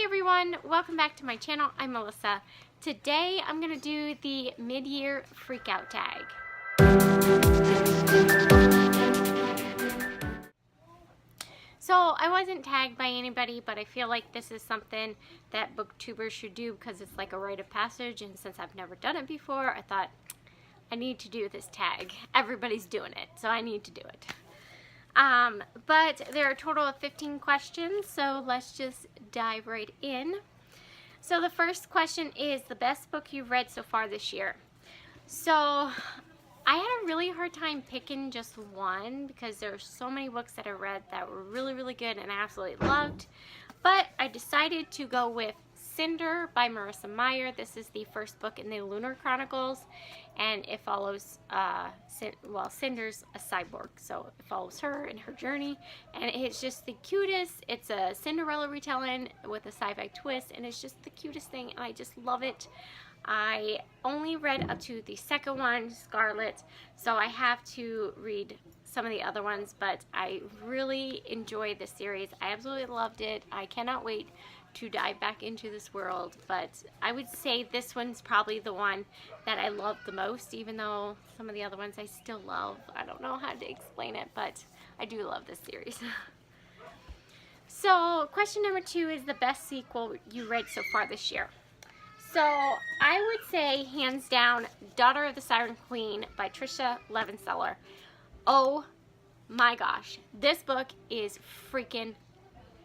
everyone, welcome back to my channel. I'm Melissa. Today I'm going to do the mid-year freakout tag. So I wasn't tagged by anybody, but I feel like this is something that booktubers should do because it's like a rite of passage, and since I've never done it before, I thought I need to do this tag. Everybody's doing it, so I need to do it. But there are a total of 15 questions, so let's just dive right in. So the first question is the best book you've read so far this year. So I had a really hard time picking just one because there are so many books that I read that were really, really good and I absolutely loved. But I decided to go with Cinder by Marissa Meyer. This is the first book in the Lunar Chronicles, and it follows, Cinder's a cyborg, so it follows her and her journey, and it's just the cutest. It's a Cinderella retelling with a sci-fi twist, and it's just the cutest thing, and I just love it. I only read up to the second one, Scarlet, so I have to read some of the other ones, but I really enjoyed this series. I absolutely loved it. I cannot wait to dive back into this world, but I would say this one's probably the one that I love the most, even though some of the other ones I still love. I don't know how to explain it, but I do love this series. So question number 2 is the best sequel you read so far this year. So I would say hands down Daughter of the Siren Queen by Tricia Levenseller. Oh my gosh, this book is freaking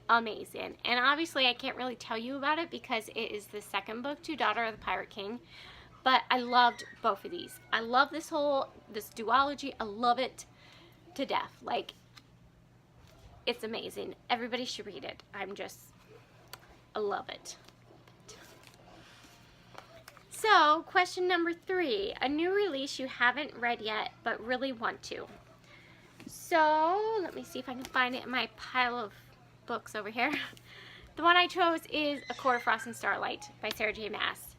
amazing, and obviously I can't really tell you about it because it is the second book to Daughter of the Pirate King, but I loved both of these. I love this duology. I love it to death. Like, it's amazing. Everybody should read it. I love it. So question number 3, a new release you haven't read yet but really want to. So let me see if I can find it in my pile of books over here. The one I chose is A Court of Frost and Starlight by Sarah J. Maas.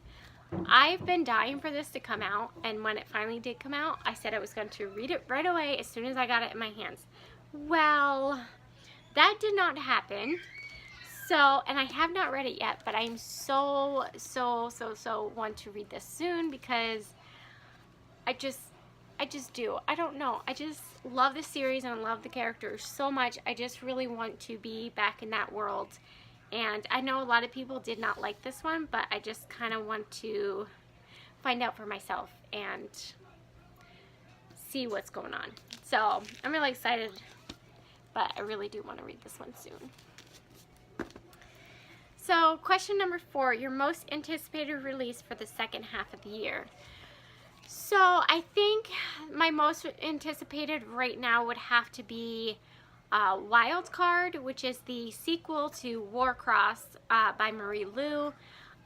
I've been dying for this to come out, and when it finally did come out, I said I was going to read it right away as soon as I got it in my hands. Well, that did not happen. So, and I have not read it yet, but I'm so want to read this soon because I just do. I don't know. I just love this series and I love the characters so much. I just really want to be back in that world. And I know a lot of people did not like this one, but I just kind of want to find out for myself and see what's going on. So I'm really excited, but I really do want to read this one soon. So question number 4, your most anticipated release for the second half of the year. So I think my most anticipated right now would have to be Wild Card, which is the sequel to Warcross by Marie Lu.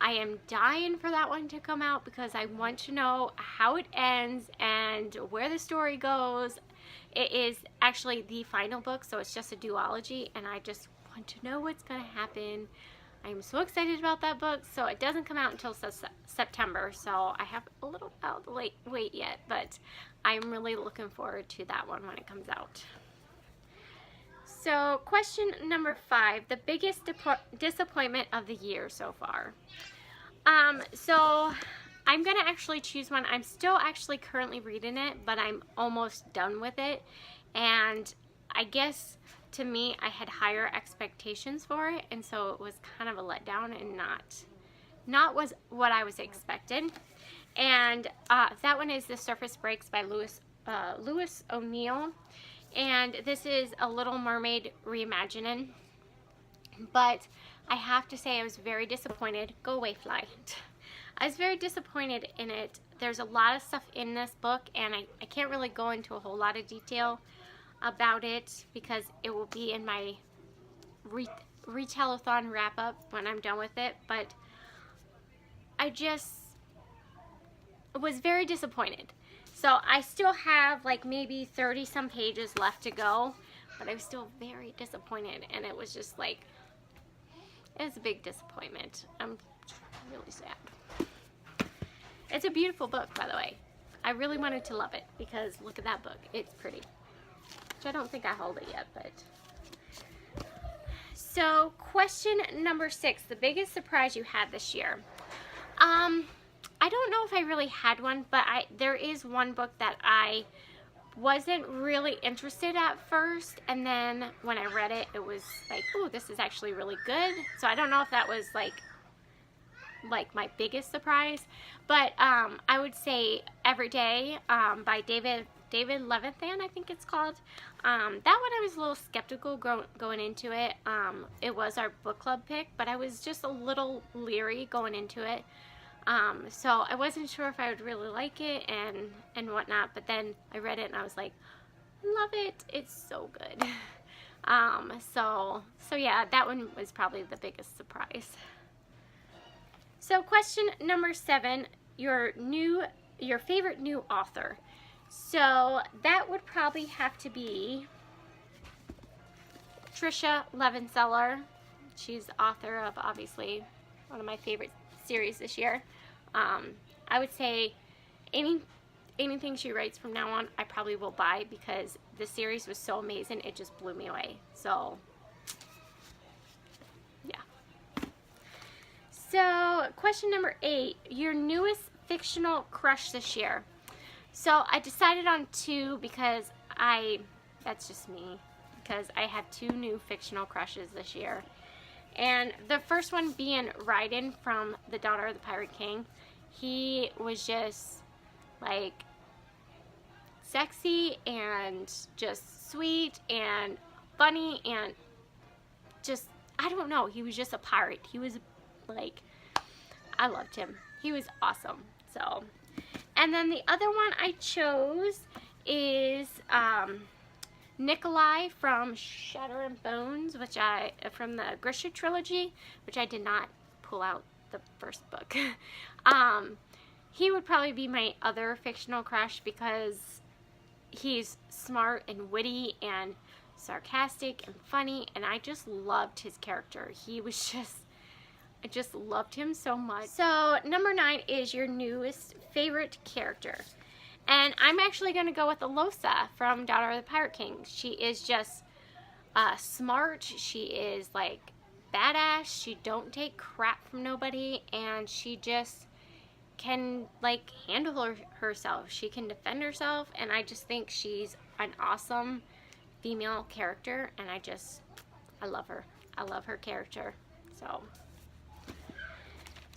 I am dying for that one to come out because I want to know how it ends and where the story goes. It is actually the final book, so it's just a duology, and I just want to know what's going to happen. I'm so excited about that book. So it doesn't come out until September, so I have a little out the wait yet, but I'm really looking forward to that one when it comes out. So question number 5, the biggest disappointment of the year so far. So I'm gonna actually choose one. I'm still actually currently reading it, but I'm almost done with it, and I guess to me, I had higher expectations for it, and so it was kind of a letdown and not was what I was expecting. And that one is The Surface Breaks by Lewis O'Neill, and this is a Little Mermaid reimagining. But I have to say I was very disappointed. Go away, fly. I was very disappointed in it. There's a lot of stuff in this book, and I can't really go into a whole lot of detail about it because it will be in my retell-a-thon wrap-up when I'm done with it, but I just was very disappointed. So I still have like maybe 30 some pages left to go, but I was still very disappointed, and it was just like, it was a big disappointment. I'm really sad. It's a beautiful book, by the way. I really wanted to love it because look at that book. It's pretty. Which I don't think I hold it yet, but So question number 6, the biggest surprise you had this year. I don't know if I really had one, but there is one book that I wasn't really interested at first, and then when I read it, it was like, oh, this is actually really good. So I don't know if that was like my biggest surprise, but I would say Every Day by David Levithan, I think it's called. That one I was a little skeptical going into it. It was our book club pick, but I was just a little leery going into it. So I wasn't sure if I would really like it and whatnot, but then I read it and I was like, love it, it's so good. So yeah, that one was probably the biggest surprise. So question number 7, your favorite new author. So that would probably have to be Tricia Levenseller. She's the author of, obviously, one of my favorite series this year. I would say anything she writes from now on, I probably will buy, because the series was so amazing, it just blew me away. So, yeah. So, question number 8, your newest fictional crush this year. So, I decided on 2 because that's just me, because I have 2 new fictional crushes this year. And the first one being Raiden from The Daughter of the Pirate King. He was just like sexy and just sweet and funny and just, I don't know, he was just a pirate. He was like, I loved him. He was awesome. So, and then the other one I chose is Nikolai from Shatter and Bones, from the Grisha trilogy, which I did not pull out the first book. He would probably be my other fictional crush because he's smart and witty and sarcastic and funny, and I just loved his character. He was just, I just loved him so much. So number 9 is your newest favorite character. And I'm actually going to go with Alosa from Daughter of the Pirate King. She is just smart. She is like badass. She don't take crap from nobody, and she just can like handle herself. She can defend herself, and I just think she's an awesome female character, and I love her. I love her character.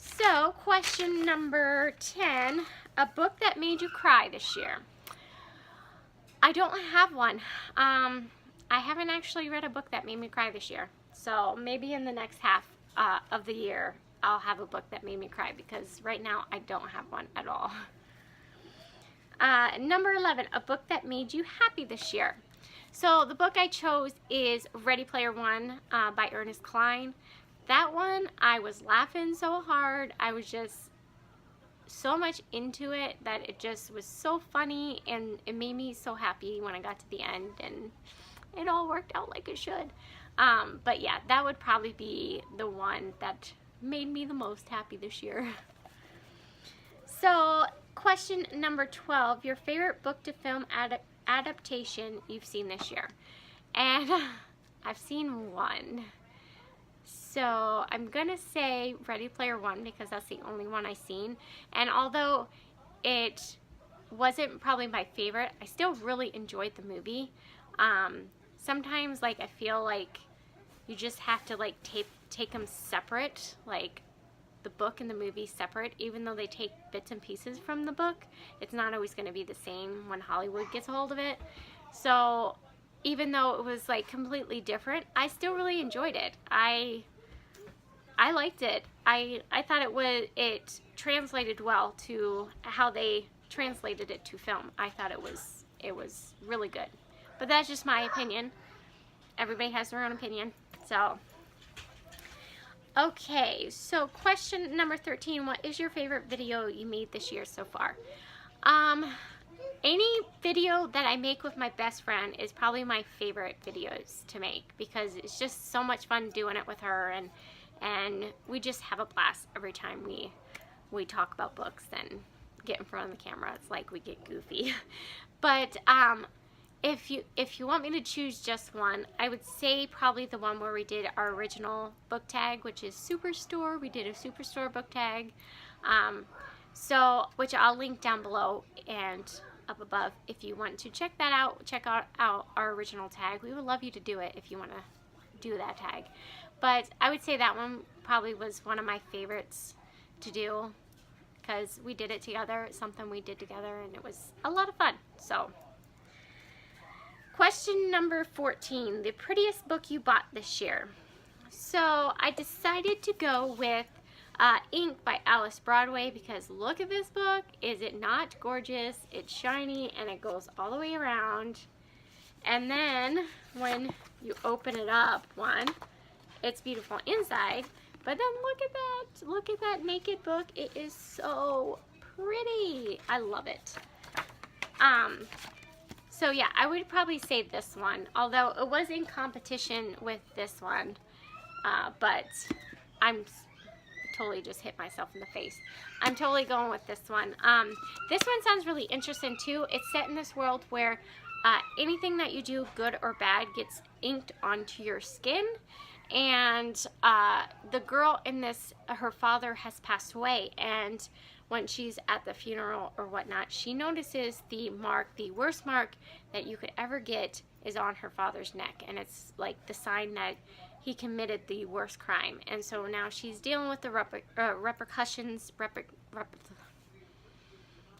So question number 10, a book that made you cry this year. I don't have one. I haven't actually read a book that made me cry this year. So maybe in the next half of the year, I'll have a book that made me cry, because right now I don't have one at all. Number 11, a book that made you happy this year. So the book I chose is Ready Player One by Ernest Cline. That one, I was laughing so hard. I was just so much into it that it just was so funny, and it made me so happy when I got to the end, and it all worked out like it should. But yeah, that would probably be the one that made me the most happy this year. So question number 12, your favorite book to film adaptation you've seen this year. And I've seen one. So I'm gonna say Ready Player One, because that's the only one I've seen. And although it wasn't probably my favorite, I still really enjoyed the movie. Sometimes like I feel like you just have to like take them separate, like the book and the movie separate. Even though they take bits and pieces from the book, it's not always going to be the same when Hollywood gets a hold of it. So even though it was like completely different, I still really enjoyed it. I liked it. I thought it translated well to how they translated it to film. I thought it was really good. But that's just my opinion. Everybody has their own opinion. So, okay, so question number 13, what is your favorite video you made this year so far? Any video that I make with my best friend is probably my favorite videos to make, because it's just so much fun doing it with her, and we just have a blast every time we talk about books and get in front of the camera. It's like we get goofy. But if you want me to choose just one, I would say probably the one where we did our original book tag, which is Superstore. We did a Superstore book tag, so which I'll link down below and up above if you want to check that out. Check out our original tag. We would love you to do it if you want to do that tag. But I would say that one probably was one of my favorites to do because we did it together. It's something we did together, and it was a lot of fun. So. Question number 14, the prettiest book you bought this year. So I decided to go with Ink by Alice Broadway because look at this book. Is it not gorgeous? It's shiny and it goes all the way around. And then when you open it up, it's beautiful inside. But then look at that. Look at that naked book. It is so pretty. I love it. So yeah, I would probably say this one, although it was in competition with this one, but I'm totally just hit myself in the face. I'm totally going with this one. This one sounds really interesting too. It's set in this world where anything that you do, good or bad, gets inked onto your skin. And the girl in this, her father has passed away, and when she's at the funeral or whatnot, she notices the mark, the worst mark that you could ever get is on her father's neck. And it's like the sign that he committed the worst crime. And so now she's dealing with the repercussions.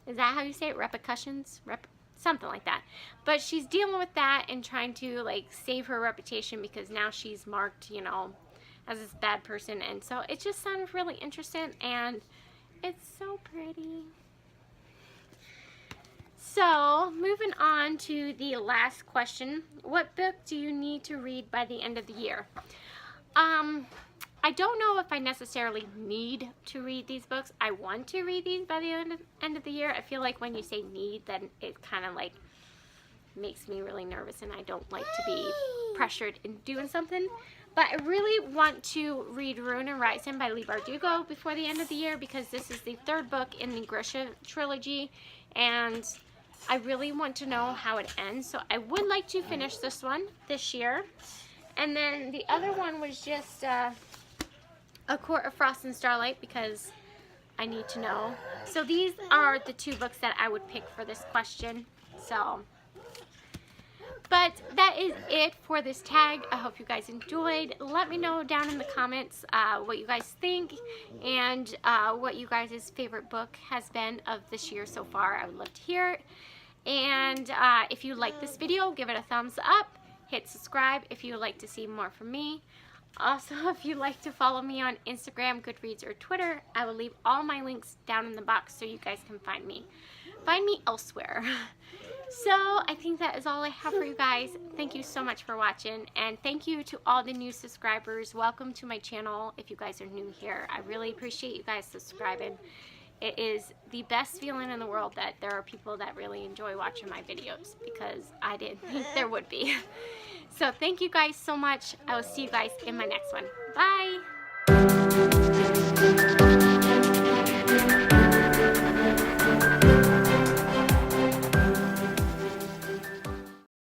Is that how you say it? Repercussions? Something like that. But she's dealing with that and trying to like save her reputation because now she's marked, you know, as this bad person. And so it just sounded really interesting, and it's so pretty. So, moving on to the last question. What book do you need to read by the end of the year? I don't know if I necessarily need to read these books. I want to read these by the end of the year. I feel like when you say need, then it kind of like makes me really nervous, and I don't like to be pressured in doing something. But I really want to read Ruin and Rising by Leigh Bardugo before the end of the year because this is the third book in the Grisha trilogy, and I really want to know how it ends. So I would like to finish this one this year. And then the other one was just A Court of Frost and Starlight because I need to know. So these are the two books that I would pick for this question. But that is it for this tag. I hope you guys enjoyed. Let me know down in the comments what you guys think and what you guys' favorite book has been of this year so far. I would love to hear it. And if you like this video, give it a thumbs up. Hit subscribe if you would like to see more from me. Also, if you'd like to follow me on Instagram, Goodreads, or Twitter, I will leave all my links down in the box so you guys can find me. Find me elsewhere. So, I think that is all I have for you guys. Thank you so much for watching, and thank you to all the new subscribers. Welcome to my channel if you guys are new here. I really appreciate you guys subscribing. It is the best feeling in the world that there are people that really enjoy watching my videos because I didn't think there would be. So, thank you guys so much. I will see you guys in my next one. Bye!